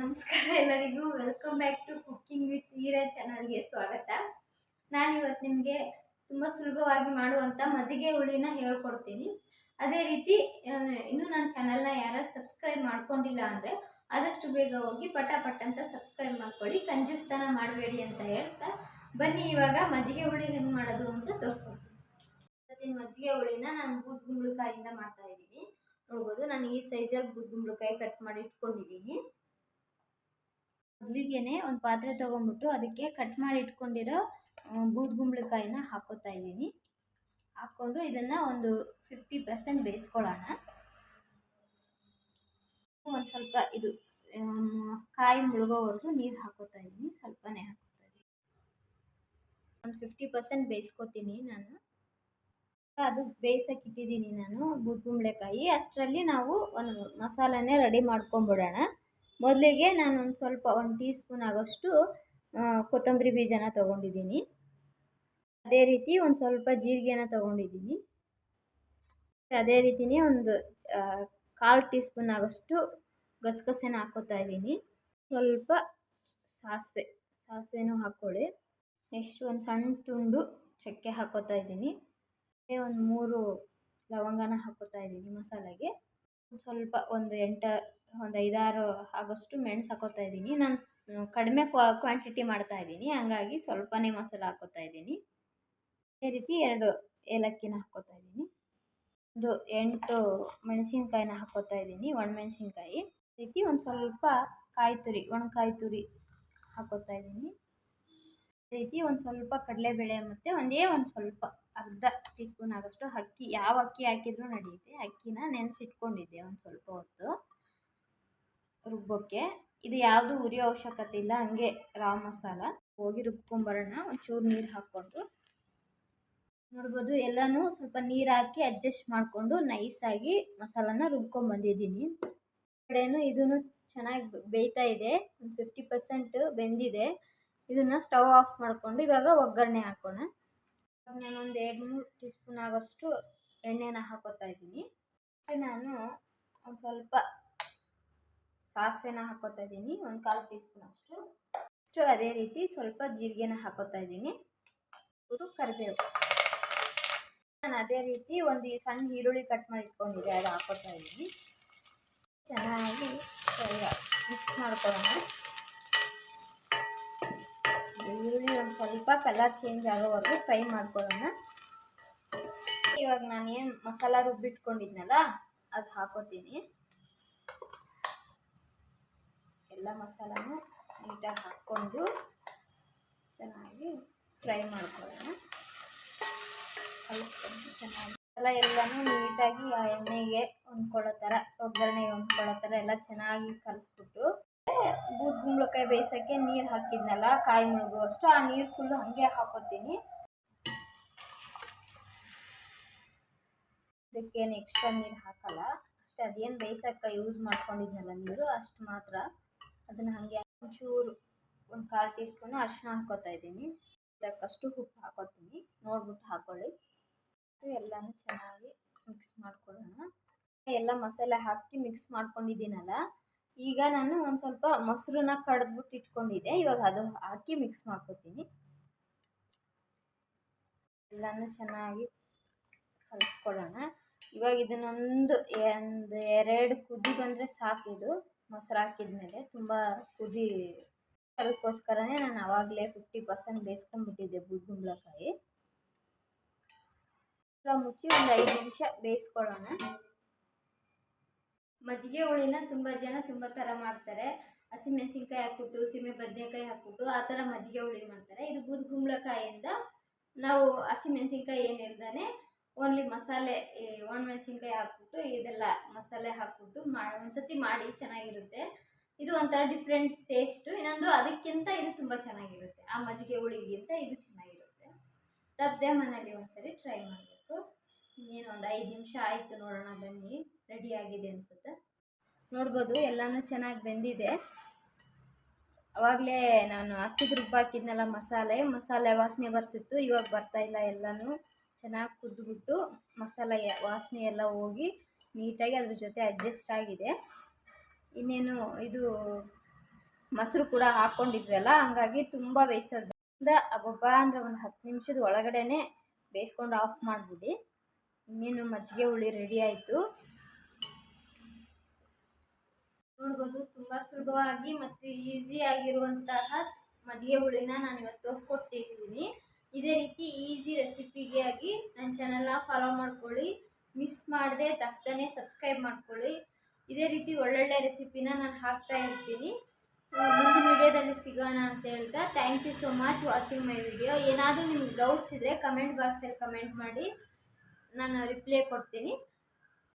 ನಮಸ್ಕಾರ ಎಲ್ಲರಿಗೂ. Welcome back to cooking with Heera ಚಾನಲ್ಗೆ ಸ್ವಾಗತ. ನಾನಿವತ್ತು ನಿಮಗೆ ತುಂಬ ಸುಲಭವಾಗಿ ಮಾಡುವಂಥ ಮಜ್ಜಿಗೆ ಹುಳಿನ ಹೇಳ್ಕೊಡ್ತೀನಿ. ಅದೇ ರೀತಿ ಇನ್ನೂ ನನ್ನ ಚಾನಲ್ನ ಯಾರು ಸಬ್ಸ್ಕ್ರೈಬ್ ಮಾಡ್ಕೊಂಡಿಲ್ಲ ಅಂದರೆ ಆದಷ್ಟು ಬೇಗ ಹೋಗಿ ಪಟ ಅಂತ ಸಬ್ಸ್ಕ್ರೈಬ್ ಮಾಡ್ಕೊಳ್ಳಿ. ಕಂಜೂಸ್ತನ ಮಾಡಬೇಡಿ ಅಂತ ಹೇಳ್ತಾ ಬನ್ನಿ ಇವಾಗ ಮಜ್ಜಿಗೆ ಹುಳಿ ಹೆಂಗೆ ಮಾಡೋದು ಅಂತ ತೋರಿಸ್ಕೊಡ್ತೀನಿ. ಇವತ್ತಿನ ಮಜ್ಜಿಗೆ ಹುಳಿನ ನಾನು ಬೂದ್ಗುಂಬಳಕಾಯಿಂದ ಮಾಡ್ತಾ ಇದ್ದೀನಿ. ನೋಡ್ಬೋದು, ನಾನು ಈ ಸೈಜಲ್ಲಿ ಬೂದ್ಗುಂಬಳಕಾಯಿ ಕಟ್ ಮಾಡಿ ಇಟ್ಕೊಂಡಿದ್ದೀನಿ. ಮೊದಲಿಗೆನೆ ಒಂದು ಪಾತ್ರೆ ತೊಗೊಂಡ್ಬಿಟ್ಟು ಅದಕ್ಕೆ ಕಟ್ ಮಾಡಿ ಇಟ್ಕೊಂಡಿರೋ ಬೂದ್ಗುಂಬಳಕಾಯಿನ ಹಾಕೋತಾ ಇದ್ದೀನಿ. ಹಾಕ್ಕೊಂಡು ಇದನ್ನು ಒಂದು 50% ಬೇಯಿಸ್ಕೊಳ್ಳೋಣ. ಒಂದು ಸ್ವಲ್ಪ ಇದು ಕಾಯಿ ಮುಳುಗೋವರೆಗೂ ನೀರು ಹಾಕೋತಾ ಇದ್ದೀನಿ. ಸ್ವಲ್ಪನೇ ಹಾಕೋತಾ ಇದ್ದೀನಿ. ಒಂದು 50% ಬೇಯಿಸ್ಕೊತೀನಿ ನಾನು. ಅದು ಬೇಯಿಸೋಕೆ ಇಟ್ಟಿದ್ದೀನಿ ನಾನು ಬೂದ್ಗುಂಬಳಕಾಯಿ. ಅಷ್ಟರಲ್ಲಿ ನಾವು ಒಂದು ಮಸಾಲೆನೇ ರೆಡಿ ಮಾಡ್ಕೊಂಬಿಡೋಣ. ಮೊದಲಿಗೆ ನಾನು ಒಂದು ಟೀ ಸ್ಪೂನ್ ಆಗೋಷ್ಟು ಕೊತ್ತಂಬರಿ ಬೀಜನ ತೊಗೊಂಡಿದ್ದೀನಿ. ಅದೇ ರೀತಿ ಒಂದು ಸ್ವಲ್ಪ ಜೀರಿಗೆನ ತೊಗೊಂಡಿದ್ದೀನಿ. ಅದೇ ರೀತಿಯೇ ಒಂದು 1/4 ಟೀ ಸ್ಪೂನ್ ಆಗೋಷ್ಟು ಗಸಗಸೆನ ಹಾಕೋತಾ ಇದ್ದೀನಿ. ಸ್ವಲ್ಪ ಸಾಸಿವೆನೂ ಹಾಕ್ಕೊಳ್ಳಿ. ನೆಕ್ಸ್ಟ್ ಒಂದು ಸಣ್ಣ ತುಂಡು ಚಕ್ಕೆ ಹಾಕೋತಾ ಇದ್ದೀನಿ. ಒಂದು 3 ಲವಂಗನ ಹಾಕೋತಾ ಇದ್ದೀನಿ ಮಸಾಲೆಗೆ. ಸ್ವಲ್ಪ ಒಂದು 5-6 ಆಗೋಷ್ಟು ಮೆಣಸು ಹಾಕೋತಾ ಇದ್ದೀನಿ. ನಾನು ಕಡಿಮೆ ಕ್ವಾಂಟಿಟಿ ಮಾಡ್ತಾ ಇದ್ದೀನಿ, ಹಂಗಾಗಿ ಸ್ವಲ್ಪನೇ ಮಸಾಲೆ ಹಾಕೋತಾ ಇದ್ದೀನಿ. ಅದೇ ರೀತಿ 2 ಏಲಕ್ಕಿನ ಹಾಕೋತಾ ಇದ್ದೀನಿ. ಒಂದು 8 ಮೆಣಸಿನ್ಕಾಯಿನ ಹಾಕೋತಾ ಇದ್ದೀನಿ, ಒಣಮೆಣಸಿನ್ಕಾಯಿ. ರೀತಿ ಒಂದು ಸ್ವಲ್ಪ ಒಣಕಾಯಿ ತುರಿ ಹಾಕೋತಾ ಇದ್ದೀನಿ. ಅದೇ ರೀತಿ ಒಂದು ಸ್ವಲ್ಪ ಕಡಲೆಬೇಳೆ ಮತ್ತು ಒಂದು ಸ್ವಲ್ಪ ಅರ್ಧ ಟೀ ಸ್ಪೂನ್ ಆಗೋಷ್ಟು ಅಕ್ಕಿ. ಯಾವ ಅಕ್ಕಿ ಹಾಕಿದ್ರೂ ನಡೆಯುತ್ತೆ. ಅಕ್ಕಿನ ನೆನೆಸಿಟ್ಕೊಂಡಿದ್ದೆ ಒಂದು ಸ್ವಲ್ಪ ಹೊತ್ತು ರುಬ್ಬೋಕ್ಕೆ. ಇದು ಯಾವುದು ಉರಿಯೋ ಅವಶ್ಯಕತೆ ಇಲ್ಲ, ಹಂಗೆ ರಾ ಮಸಾಲ. ಹೋಗಿ ರುಬ್ಕೊಂಬರೋಣ ಒಂಚೂರು ನೀರು ಹಾಕ್ಕೊಂಡು. ನೋಡ್ಬೋದು, ಎಲ್ಲನೂ ಸ್ವಲ್ಪ ನೀರು ಹಾಕಿ ಅಡ್ಜಸ್ಟ್ ಮಾಡಿಕೊಂಡು ನೈಸಾಗಿ ಮಸಾಲಾನ ರುಬ್ಕೊಂಬಂದಿದ್ದೀನಿ. ಕಡೆಯೂ ಇದೂ ಚೆನ್ನಾಗಿ ಬೇಯ್ತಾ ಇದೆ. ಒಂದು 50% ಬೆಂದಿದೆ. ಇದನ್ನು ಸ್ಟವ್ ಆಫ್ ಮಾಡಿಕೊಂಡು ಇವಾಗ ಒಗ್ಗರಣೆ ಹಾಕೋಣ. ನಾನೊಂದು 2-3 ಟೀ ಸ್ಪೂನ್ ಆಗೋಷ್ಟು ಎಣ್ಣೆನ ಹಾಕೋತಾ ಇದ್ದೀನಿ. ನಾನು ಒಂದು ಸ್ವಲ್ಪ ಸಾಸಿವೆನ ಹಾಕೋತಾ ಇದ್ದೀನಿ, ಒಂದು 1/4 ಟೀ ಸ್ಪೂನ್ ಅಷ್ಟು. ಅದೇ ರೀತಿ ಸ್ವಲ್ಪ ಜೀರಿಗೆನ ಹಾಕೋತಾ ಇದ್ದೀನಿ, ಕರಿಬೇವು. ನಾನು ಅದೇ ರೀತಿ ಒಂದು ಸಣ್ಣ ಈರುಳ್ಳಿ ಕಟ್ ಮಾಡಿ ಇಟ್ಕೊಂಡಿದ್ದೆ, ಅದು ಹಾಕೋತಾ ಇದ್ದೀನಿ. ಚೆನ್ನಾಗಿ ಮಿಕ್ಸ್ ಮಾಡ್ಕೊಳ್ಳೋಣ. ಈರುಳ್ಳಿ ಒಂದು ಸ್ವಲ್ಪ ಕಲರ್ ಚೇಂಜ್ ಆಗೋವರೆಗೂ ಫ್ರೈ ಮಾಡ್ಕೊಳ್ಳೋಣ. ಇವಾಗ ನಾನೇನು ಮಸಾಲ ರುಬ್ಬಿಟ್ಕೊಂಡಿದ್ನಲ್ಲ ಅದು ಹಾಕೋತೀನಿ. ಎಲ್ಲ ಮಸಾಲನೂ ನೀಟಾಗಿ ಹಾಕ್ಕೊಂಡು ಚೆನ್ನಾಗಿ ಫ್ರೈ ಮಾಡ್ಕೊಳ್ಳೋಣ. ಚೆನ್ನಾಗಿ ಎಲ್ಲನೂ ನೀಟಾಗಿ ಆ ಎಣ್ಣೆಗೆ ಹೊಂದ್ಕೊಳ್ಳೋ ಥರ, ಒಗ್ಗರಣೆಗೆ ಹೊಂದ್ಕೊಳ್ಳೋ ಥರ ಎಲ್ಲ ಚೆನ್ನಾಗಿ ಕಲಿಸ್ಬಿಟ್ಟು ಬೂದ್ಗುಂಬಳಕಾಯಿ ಬೇಯಿಸೋಕ್ಕೆ ನೀರು ಹಾಕಿದ್ನಲ್ಲ ಕಾಯಿ ಮುಳುಗುವಷ್ಟು, ಆ ನೀರು ಫುಲ್ಲು ಹಾಗೆ ಹಾಕೋತೀನಿ. ಅದಕ್ಕೇನು ಎಕ್ಸ್ಟ್ರಾ ನೀರು ಹಾಕಲ್ಲ, ಅಷ್ಟೇ. ಅದೇನು ಬೇಯಿಸೋಕ್ಕೆ ಯೂಸ್ ಮಾಡ್ಕೊಂಡಿದ್ನಲ್ಲ ನೀರು ಅಷ್ಟು ಮಾತ್ರ. ಅದನ್ನು ಹಾಗೆ ಒಂಚೂರು ಒಂದು 1/4 ಟೀ ಸ್ಪೂನು ಅರಿಶಿನ ಹಾಕೋತಾ ಇದ್ದೀನಿ. ಅದಕ್ಕಷ್ಟು ಉಪ್ಪು ಹಾಕೋತೀನಿ, ನೋಡ್ಬಿಟ್ಟು ಹಾಕ್ಕೊಳ್ಳಿ. ಎಲ್ಲನೂ ಚೆನ್ನಾಗಿ ಮಿಕ್ಸ್ ಮಾಡ್ಕೊಳ್ಳೋಣ. ಎಲ್ಲ ಮಸಾಲೆ ಹಾಕಿ ಮಿಕ್ಸ್ ಮಾಡ್ಕೊಂಡಿದ್ದೀನಲ್ಲ, ಈಗ ನಾನು ಒಂದು ಸ್ವಲ್ಪ ಮೊಸರನ್ನ ಕಡ್ದ್ಬಿಟ್ಟು ಇಟ್ಕೊಂಡಿದ್ದೆ, ಇವಾಗ ಅದು ಹಾಕಿ ಮಿಕ್ಸ್ ಮಾಡ್ಕೊತೀನಿ. ಎಲ್ಲನೂ ಚೆನ್ನಾಗಿ ಕಲಿಸ್ಕೊಳ್ಳೋಣ. ಇವಾಗ ಇದನ್ನೊಂದು 2 ಕುದಿ ಬಂದರೆ ಸಾಕಿದು. ಮೊಸರು ಹಾಕಿದ್ಮೇಲೆ ತುಂಬ ಕುದಿ, ಅದಕ್ಕೋಸ್ಕರನೇ ನಾನು ಆವಾಗಲೇ 50% ಬೇಯಿಸ್ಕೊಂಡ್ಬಿಟ್ಟಿದ್ದೆ ಬೂದ್ಗುಂಬಳಕಾಯಿ. ಮುಚ್ಚಿ ಒಂದು 5 ನಿಮಿಷ ಬೇಯಿಸ್ಕೊಳ್ಳೋಣ. ಮಜ್ಜಿಗೆ ಹುಳಿನ ತುಂಬ ಜನ ತುಂಬ ಥರ ಮಾಡ್ತಾರೆ. ಹಸಿಮೆಣಸಿನ್ಕಾಯಿ ಹಾಕ್ಬಿಟ್ಟು, ಸೀಮೆ ಬದನೆಕಾಯಿ ಹಾಕ್ಬಿಟ್ಟು ಆ ಥರ ಮಜ್ಜಿಗೆ ಹುಳಿ ಮಾಡ್ತಾರೆ. ಇದು ಬೂದ್ಗುಂಬಳಕಾಯಿಯಿಂದ ನಾವು ಹಸಿಮೆಣಸಿನ್ಕಾಯಿ ಏನಿರ್ದಾನೆ ಓನ್ಲಿ ಮಸಾಲೆ, ಒಣಮೆಣಸಿನ್ಕಾಯಿ ಹಾಕ್ಬಿಟ್ಟು ಇದೆಲ್ಲ ಮಸಾಲೆ ಹಾಕ್ಬಿಟ್ಟು ಒಂದ್ಸತಿ ಮಾಡಿ, ಚೆನ್ನಾಗಿರುತ್ತೆ. ಇದು ಒಂಥರ ಡಿಫ್ರೆಂಟ್ ಟೇಸ್ಟು. ಇನ್ನೊಂದು ಅದಕ್ಕಿಂತ ಇದು ತುಂಬ ಚೆನ್ನಾಗಿರುತ್ತೆ. ಆ ಮಜ್ಜಿಗೆ ಹುಳಿಗಿಂತ ಇದು ಚೆನ್ನಾಗಿರುತ್ತೆ. ತಪ್ಪದೆ ಮನೇಲಿ ಒಂದ್ಸರಿ ಟ್ರೈ ಮಾಡಬೇಕು. ಇನ್ನೇನು ಒಂದು 5 ನಿಮಿಷ ಆಯಿತು, ನೋಡೋಣ ಬನ್ನಿ. ರೆಡಿ ಆಗಿದೆ ಅನಿಸುತ್ತೆ. ನೋಡ್ಬೋದು, ಎಲ್ಲನೂ ಚೆನ್ನಾಗಿ ಬೆಂದಿದೆ. ಆವಾಗಲೇ ನಾನು ಹಸಿದು ರುಬ್ಬಾಕಿದ್ನಲ್ಲ ಮಸಾಲೆ ವಾಸನೆ ಬರ್ತಿತ್ತು, ಇವಾಗ ಬರ್ತಾಯಿಲ್ಲ. ಎಲ್ಲನೂ ಚೆನ್ನಾಗಿ ಕುದ್ದುಬಿಟ್ಟು ಮಸಾಲೆ ವಾಸನೆ ಎಲ್ಲ ಹೋಗಿ ನೀಟಾಗಿ ಅದ್ರ ಜೊತೆ ಅಡ್ಜಸ್ಟ್ ಆಗಿದೆ. ಇನ್ನೇನು ಇದು ಮೊಸರು ಕೂಡ ಹಾಕ್ಕೊಂಡಿದ್ವಲ್ಲ, ಹಂಗಾಗಿ ತುಂಬ ಬೇಯಿಸೋದು ಅಬ್ಬಬ್ಬ ಅಂದರೆ ಒಂದು 10 ನಿಮಿಷದ ಒಳಗಡೆನೆ ಬೇಯಿಸ್ಕೊಂಡು ಆಫ್ ಮಾಡಿಬಿಡಿ. ಇನ್ನೇನು ಮಜ್ಜಿಗೆ ಹುಳಿ ರೆಡಿ ಆಯಿತು. ನೋಡ್ಬೋದು ತುಂಬ ಸುಲಭವಾಗಿ ಮತ್ತು ಈಸಿ ಆಗಿರುವಂತಹ ಮಜ್ಜಿಗೆ ಹುಳಿನ ನಾನು ಇವತ್ತು ತೋರಿಸ್ಕೊಟ್ಟಿದ್ದೀನಿ. ಇದೇ ರೀತಿ ಈಸಿ ರೆಸಿಪಿಗೆ ಆಗಿ ನನ್ನ ಚಾನಲ್ನ ಫಾಲೋ ಮಾಡ್ಕೊಳ್ಳಿ, ಮಿಸ್ ಮಾಡದೆ ತಪ್ಪದೇ ಸಬ್ಸ್ಕ್ರೈಬ್ ಮಾಡ್ಕೊಳ್ಳಿ. ಇದೇ ರೀತಿ ಒಳ್ಳೊಳ್ಳೆ ರೆಸಿಪಿನ ನಾನು ಹಾಕ್ತಾ ಇರ್ತೀನಿ. ಮುಂದಿನ ವಿಡಿಯೋದಲ್ಲಿ ಸಿಗೋಣ ಅಂತ ಹೇಳ್ತಾ thank you so much watching my video. ಏನಾದರೂ ನಿಮ್ಗೆ ಡೌಟ್ಸ್ ಇದ್ದರೆ ಕಮೆಂಟ್ ಬಾಕ್ಸಲ್ಲಿ ಕಮೆಂಟ್ ಮಾಡಿ, ನಾನು ರಿಪ್ಲೈ ಕೊಡ್ತೀನಿ.